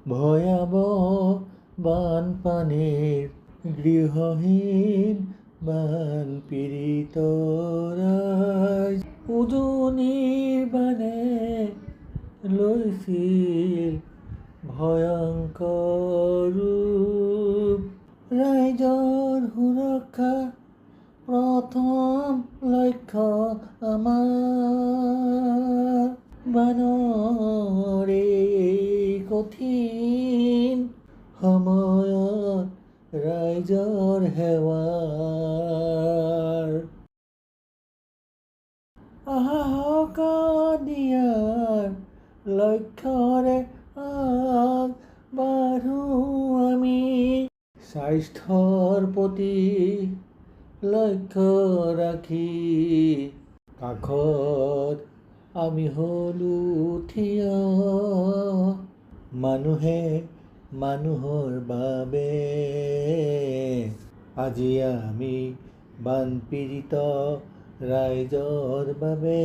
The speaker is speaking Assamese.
ভয়াবহ বানপানীৰ গৃহহীন বানপীড়িত ৰাইজ উজনিৰ বানে লৈছিল ভয়ংকৰ ৰূপ। ৰাইজৰ সুৰক্ষা প্ৰথম লক্ষ্য আমাৰ। বানৰ এই কঠিন সময়ত ৰাইজৰ সেৱাৰ সাহস দিয়াৰ লক্ষ্যৰে আগবাঢ়ো আমি। স্বাস্থ্যৰ প্ৰতি লক্ষ্য ৰাখি কাষত আমি হলো থিয়। মানুহে মানুহৰ বাবে আজি আমি বানপীড়িত ৰাইজৰ বাবে।